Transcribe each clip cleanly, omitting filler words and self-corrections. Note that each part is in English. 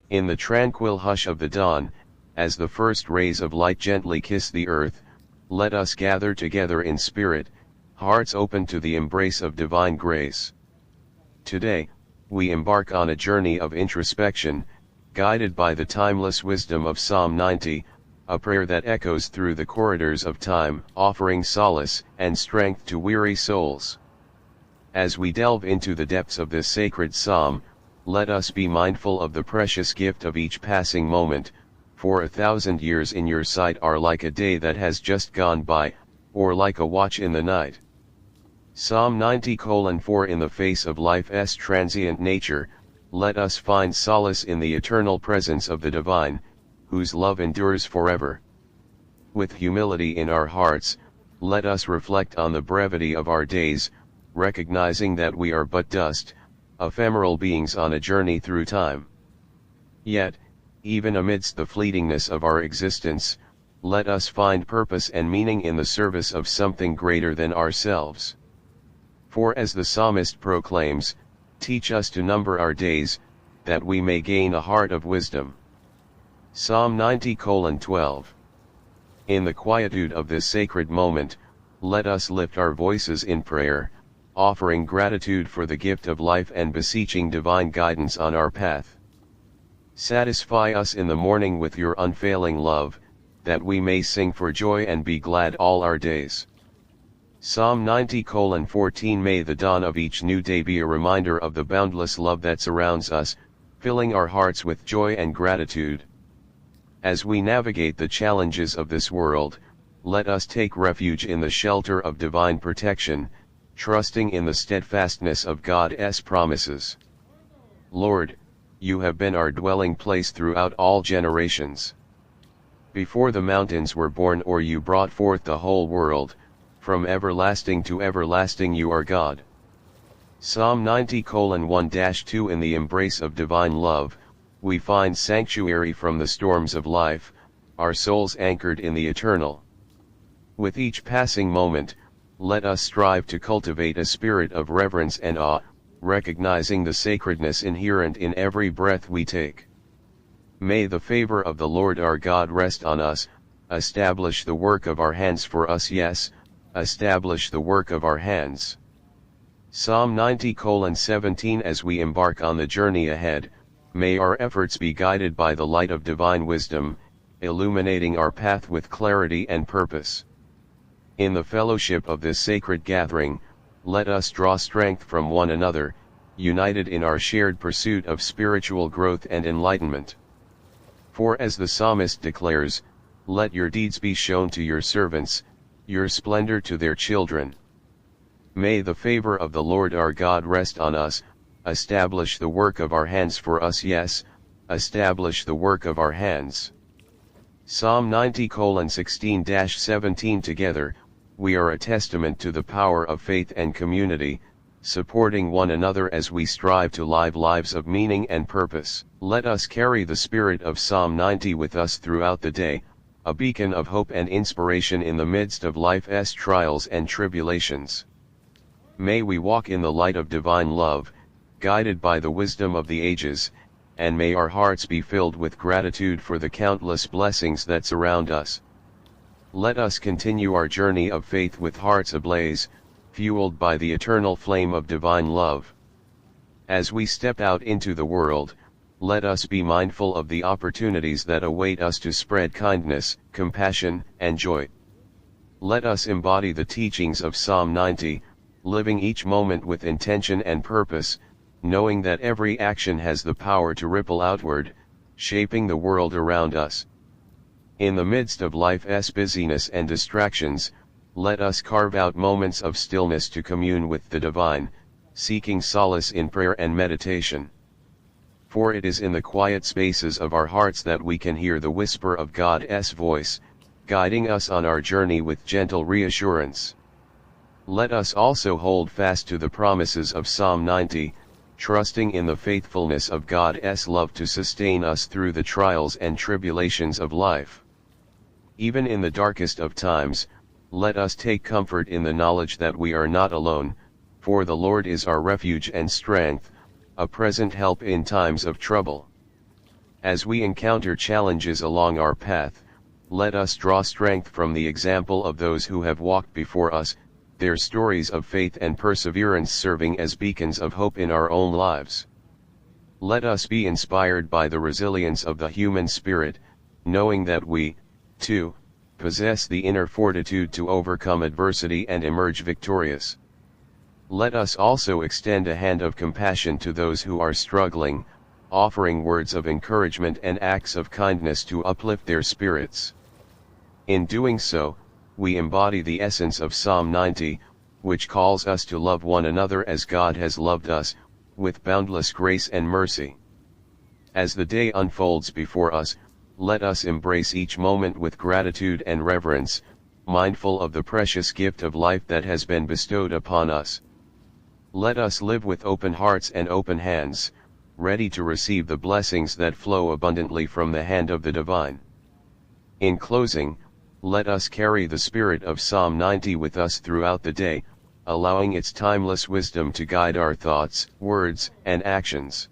In the tranquil hush of the dawn, as the first rays of light gently kiss the earth, let us gather together in spirit, hearts open to the embrace of divine grace. Today, we embark on a journey of introspection, guided by the timeless wisdom of Psalm 90, a prayer that echoes through the corridors of time, offering solace and strength to weary souls. As we delve into the depths of this sacred psalm, let us be mindful of the precious gift of each passing moment, for 1,000 years in your sight are like a day that has just gone by, or like a watch in the night. Psalm 90:4 In the face of life's transient nature, let us find solace in the eternal presence of the divine, whose love endures forever. With humility in our hearts, let us reflect on the brevity of our days, recognizing that we are but dust, ephemeral beings on a journey through time. Yet, even amidst the fleetingness of our existence, let us find purpose and meaning in the service of something greater than ourselves. For as the psalmist proclaims, teach us to number our days, that we may gain a heart of wisdom. Psalm 90:12. In the quietude of this sacred moment, let us lift our voices in prayer, offering gratitude for the gift of life and beseeching divine guidance on our path. Satisfy us in the morning with your unfailing love, that we may sing for joy and be glad all our days. Psalm 90:14 May the dawn of each new day be a reminder of the boundless love that surrounds us, filling our hearts with joy and gratitude. As we navigate the challenges of this world, let us take refuge in the shelter of divine protection, trusting in the steadfastness of God's promises. Lord, you have been our dwelling place throughout all generations. Before the mountains were born or you brought forth the whole world, from everlasting to everlasting you are God. Psalm 90:1-2 In the embrace of divine love, we find sanctuary from the storms of life, our souls anchored in the eternal. With each passing moment, let us strive to cultivate a spirit of reverence and awe, recognizing the sacredness inherent in every breath we take. May the favor of the Lord our God rest on us, establish the work of our hands for us, yes, establish the work of our hands. Psalm 90:17 As we embark on the journey ahead, may our efforts be guided by the light of divine wisdom, illuminating our path with clarity and purpose. In the fellowship of this sacred gathering, let us draw strength from one another, united in our shared pursuit of spiritual growth and enlightenment. For as the psalmist declares, let your deeds be shown to your servants, your splendor to their children. May the favor of the Lord our God rest on us, establish the work of our hands for us, yes, establish the work of our hands. Psalm 90:16-17 Together, we are a testament to the power of faith and community, supporting one another as we strive to live lives of meaning and purpose. Let us carry the spirit of Psalm 90 with us throughout the day, a beacon of hope and inspiration in the midst of life's trials and tribulations. May we walk in the light of divine love, guided by the wisdom of the ages, and may our hearts be filled with gratitude for the countless blessings that surround us. Let us continue our journey of faith with hearts ablaze, fueled by the eternal flame of divine love. As we step out into the world, let us be mindful of the opportunities that await us to spread kindness, compassion, and joy. Let us embody the teachings of Psalm 90, living each moment with intention and purpose, knowing that every action has the power to ripple outward, shaping the world around us. In the midst of life's busyness and distractions, let us carve out moments of stillness to commune with the divine, seeking solace in prayer and meditation. For it is in the quiet spaces of our hearts that we can hear the whisper of God's voice, guiding us on our journey with gentle reassurance. Let us also hold fast to the promises of Psalm 90, trusting in the faithfulness of God's love to sustain us through the trials and tribulations of life. Even in the darkest of times, let us take comfort in the knowledge that we are not alone, for the Lord is our refuge and strength, a present help in times of trouble. As we encounter challenges along our path, let us draw strength from the example of those who have walked before us, their stories of faith and perseverance serving as beacons of hope in our own lives. Let us be inspired by the resilience of the human spirit, knowing that we, too, possess the inner fortitude to overcome adversity and emerge victorious. Let us also extend a hand of compassion to those who are struggling, offering words of encouragement and acts of kindness to uplift their spirits. In doing so, we embody the essence of Psalm 90, which calls us to love one another as God has loved us, with boundless grace and mercy. As the day unfolds before us, let us embrace each moment with gratitude and reverence, mindful of the precious gift of life that has been bestowed upon us. Let us live with open hearts and open hands, ready to receive the blessings that flow abundantly from the hand of the divine. In closing, let us carry the spirit of Psalm 90 with us throughout the day, allowing its timeless wisdom to guide our thoughts, words, and actions.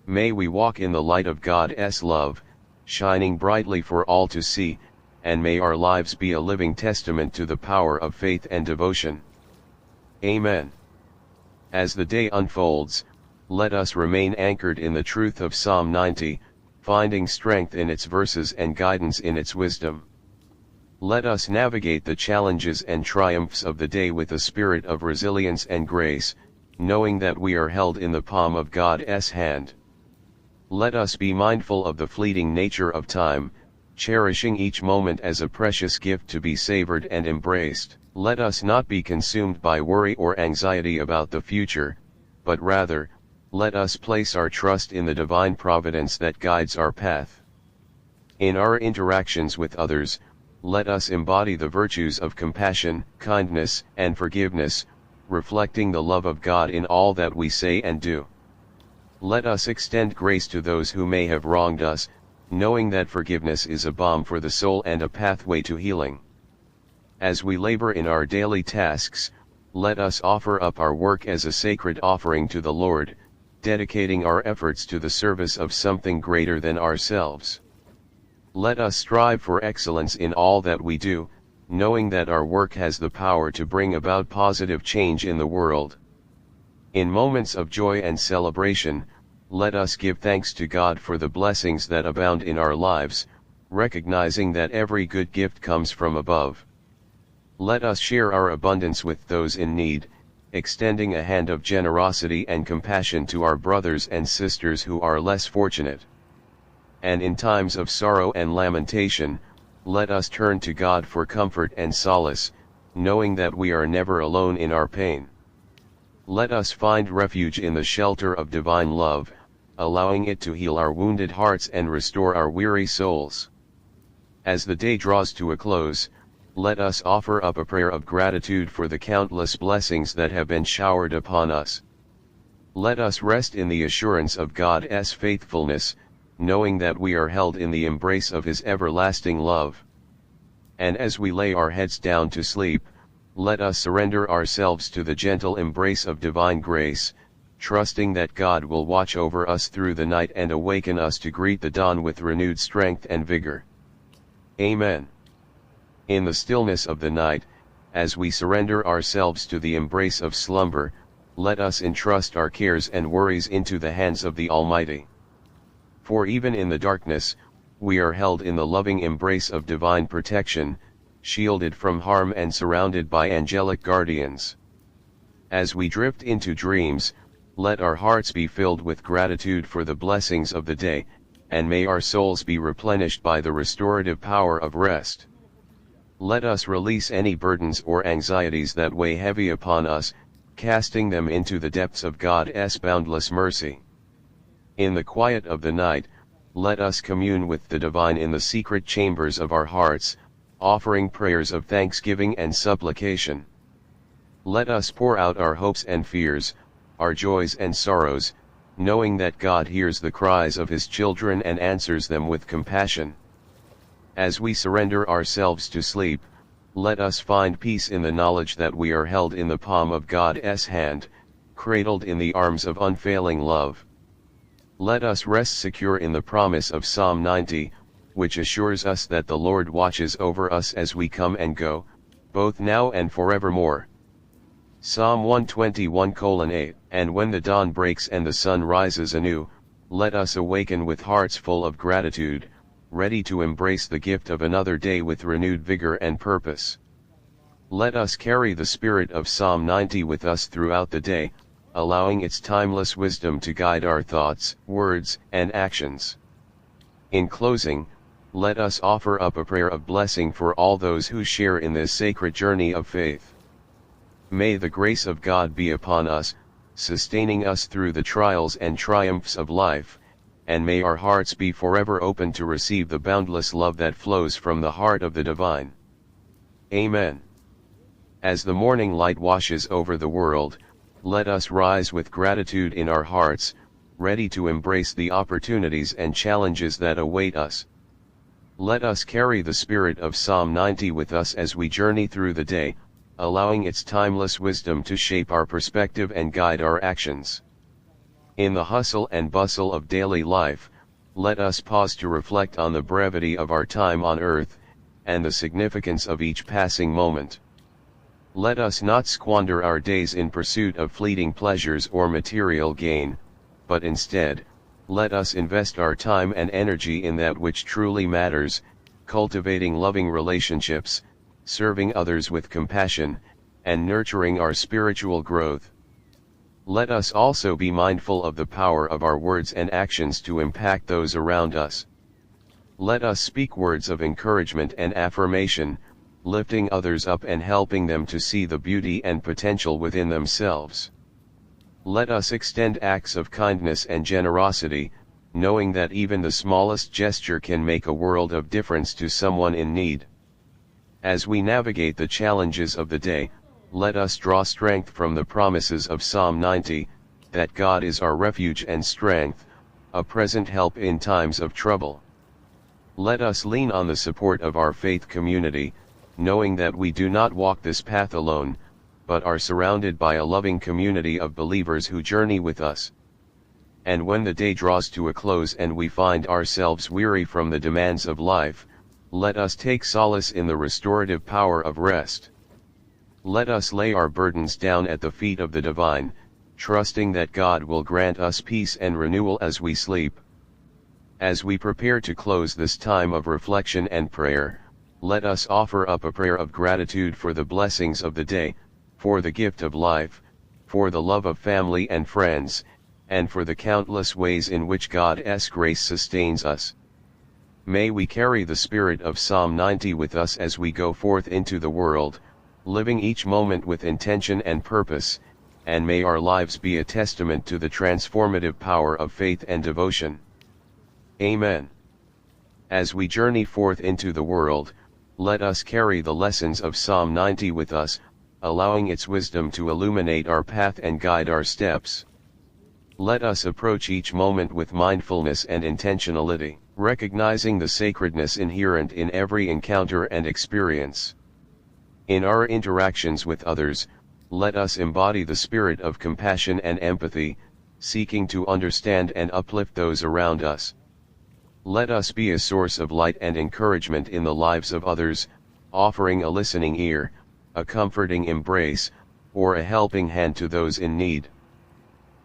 May we walk in the light of God's love, shining brightly for all to see, and may our lives be a living testament to the power of faith and devotion. Amen. As the day unfolds, let us remain anchored in the truth of Psalm 90, finding strength in its verses and guidance in its wisdom. Let us navigate the challenges and triumphs of the day with a spirit of resilience and grace, knowing that we are held in the palm of God's hand. Let us be mindful of the fleeting nature of time, cherishing each moment as a precious gift to be savored and embraced. Let us not be consumed by worry or anxiety about the future, but rather, let us place our trust in the divine providence that guides our path. In our interactions with others, let us embody the virtues of compassion, kindness, and forgiveness, reflecting the love of God in all that we say and do. Let us extend grace to those who may have wronged us, knowing that forgiveness is a balm for the soul and a pathway to healing. As we labor in our daily tasks, let us offer up our work as a sacred offering to the Lord, dedicating our efforts to the service of something greater than ourselves. Let us strive for excellence in all that we do, knowing that our work has the power to bring about positive change in the world. In moments of joy and celebration, let us give thanks to God for the blessings that abound in our lives, recognizing that every good gift comes from above. Let us share our abundance with those in need, extending a hand of generosity and compassion to our brothers and sisters who are less fortunate. And in times of sorrow and lamentation, let us turn to God for comfort and solace, knowing that we are never alone in our pain. Let us find refuge in the shelter of divine love, allowing it to heal our wounded hearts and restore our weary souls. As the day draws to a close, let us offer up a prayer of gratitude for the countless blessings that have been showered upon us. Let us rest in the assurance of God's faithfulness, knowing that we are held in the embrace of His everlasting love. And as we lay our heads down to sleep, let us surrender ourselves to the gentle embrace of divine grace, trusting that God will watch over us through the night and awaken us to greet the dawn with renewed strength and vigor. Amen. In the stillness of the night, as we surrender ourselves to the embrace of slumber, let us entrust our cares and worries into the hands of the Almighty. For even in the darkness, we are held in the loving embrace of divine protection, shielded from harm and surrounded by angelic guardians. As we drift into dreams, let our hearts be filled with gratitude for the blessings of the day, and may our souls be replenished by the restorative power of rest. Let us release any burdens or anxieties that weigh heavy upon us, casting them into the depths of God's boundless mercy. In the quiet of the night, let us commune with the divine in the secret chambers of our hearts, offering prayers of thanksgiving and supplication. Let us pour out our hopes and fears, our joys and sorrows, knowing that God hears the cries of His children and answers them with compassion. As we surrender ourselves to sleep, let us find peace in the knowledge that we are held in the palm of God's hand, cradled in the arms of unfailing love. Let us rest secure in the promise of Psalm 90, which assures us that the Lord watches over us as we come and go, both now and forevermore. Psalm 121:8 And when the dawn breaks and the sun rises anew, let us awaken with hearts full of gratitude, ready to embrace the gift of another day with renewed vigor and purpose. Let us carry the spirit of Psalm 90 with us throughout the day, allowing its timeless wisdom to guide our thoughts, words, and actions. In closing, let us offer up a prayer of blessing for all those who share in this sacred journey of faith. May the grace of God be upon us, sustaining us through the trials and triumphs of life, and may our hearts be forever open to receive the boundless love that flows from the heart of the divine. Amen. As the morning light washes over the world, let us rise with gratitude in our hearts, ready to embrace the opportunities and challenges that await us. Let us carry the spirit of Psalm 90 with us as we journey through the day, allowing its timeless wisdom to shape our perspective and guide our actions. In the hustle and bustle of daily life, let us pause to reflect on the brevity of our time on earth, and the significance of each passing moment. Let us not squander our days in pursuit of fleeting pleasures or material gain, but instead, let us invest our time and energy in that which truly matters, cultivating loving relationships, serving others with compassion, and nurturing our spiritual growth. Let us also be mindful of the power of our words and actions to impact those around us. Let us speak words of encouragement and affirmation, lifting others up and helping them to see the beauty and potential within themselves. Let us extend acts of kindness and generosity, knowing that even the smallest gesture can make a world of difference to someone in need. As we navigate the challenges of the day, let us draw strength from the promises of Psalm 90, that God is our refuge and strength, a present help in times of trouble. Let us lean on the support of our faith community, knowing that we do not walk this path alone, but are surrounded by a loving community of believers who journey with us. And when the day draws to a close and we find ourselves weary from the demands of life, let us take solace in the restorative power of rest. Let us lay our burdens down at the feet of the divine, trusting that God will grant us peace and renewal as we sleep. As we prepare to close this time of reflection and prayer, let us offer up a prayer of gratitude for the blessings of the day, for the gift of life, for the love of family and friends, and for the countless ways in which God's grace sustains us. May we carry the spirit of Psalm 90 with us as we go forth into the world, living each moment with intention and purpose, and may our lives be a testament to the transformative power of faith and devotion. Amen. As we journey forth into the world, let us carry the lessons of Psalm 90 with us, allowing its wisdom to illuminate our path and guide our steps. Let us approach each moment with mindfulness and intentionality, recognizing the sacredness inherent in every encounter and experience. In our interactions with others, let us embody the spirit of compassion and empathy, seeking to understand and uplift those around us. Let us be a source of light and encouragement in the lives of others, offering a listening ear, a comforting embrace, or a helping hand to those in need.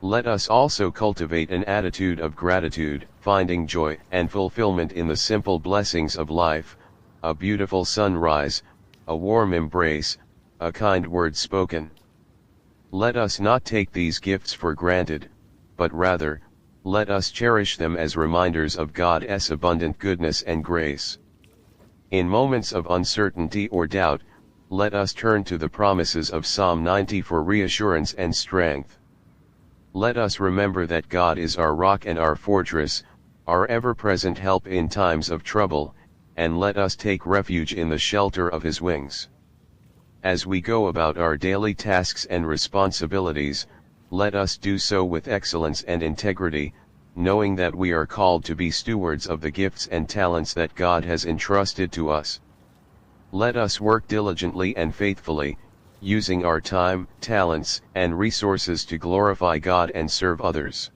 Let us also cultivate an attitude of gratitude, finding joy and fulfillment in the simple blessings of life, a beautiful sunrise, a warm embrace, a kind word spoken. Let us not take these gifts for granted, but rather, let us cherish them as reminders of God's abundant goodness and grace. In moments of uncertainty or doubt, let us turn to the promises of Psalm 90 for reassurance and strength. Let us remember that God is our rock and our fortress, our ever-present help in times of trouble, and let us take refuge in the shelter of His wings. As we go about our daily tasks and responsibilities, let us do so with excellence and integrity, knowing that we are called to be stewards of the gifts and talents that God has entrusted to us. Let us work diligently and faithfully, using our time, talents, and resources to glorify God and serve others.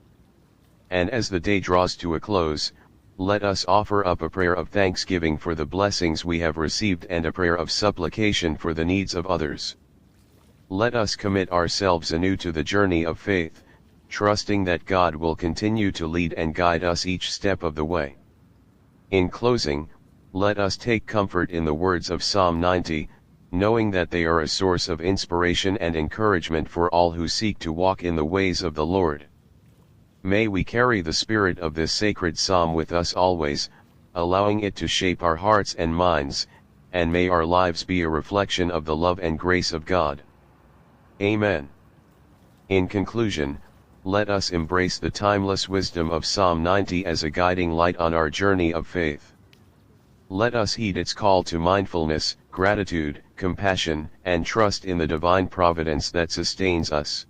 And as the day draws to a close, let us offer up a prayer of thanksgiving for the blessings we have received and a prayer of supplication for the needs of others. Let us commit ourselves anew to the journey of faith, trusting that God will continue to lead and guide us each step of the way. In closing, let us take comfort in the words of Psalm 90, knowing that they are a source of inspiration and encouragement for all who seek to walk in the ways of the Lord. May we carry the spirit of this sacred psalm with us always, allowing it to shape our hearts and minds, and may our lives be a reflection of the love and grace of God. Amen. In conclusion, let us embrace the timeless wisdom of Psalm 90 as a guiding light on our journey of faith. Let us heed its call to mindfulness, gratitude, compassion, and trust in the divine providence that sustains us.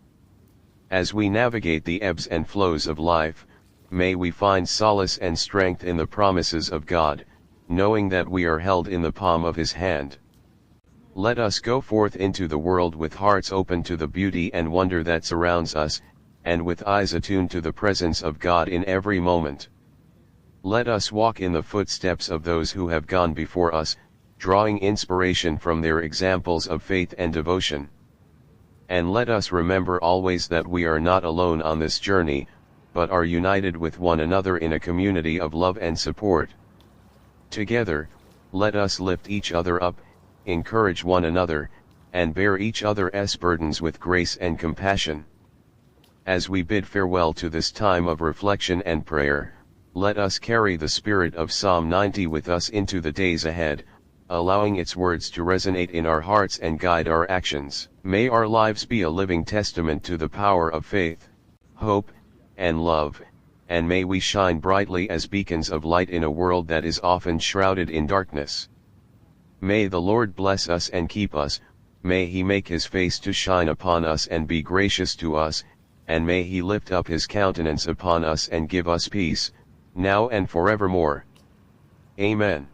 As we navigate the ebbs and flows of life, may we find solace and strength in the promises of God, knowing that we are held in the palm of His hand. Let us go forth into the world with hearts open to the beauty and wonder that surrounds us, and with eyes attuned to the presence of God in every moment. Let us walk in the footsteps of those who have gone before us, drawing inspiration from their examples of faith and devotion. And let us remember always that we are not alone on this journey, but are united with one another in a community of love and support. Together, let us lift each other up, encourage one another, and bear each other's burdens with grace and compassion. As we bid farewell to this time of reflection and prayer, let us carry the spirit of Psalm 90 with us into the days ahead, allowing its words to resonate in our hearts and guide our actions. May our lives be a living testament to the power of faith, hope, and love, and may we shine brightly as beacons of light in a world that is often shrouded in darkness. May the Lord bless us and keep us, may He make His face to shine upon us and be gracious to us, and may He lift up His countenance upon us and give us peace, now and forevermore. Amen.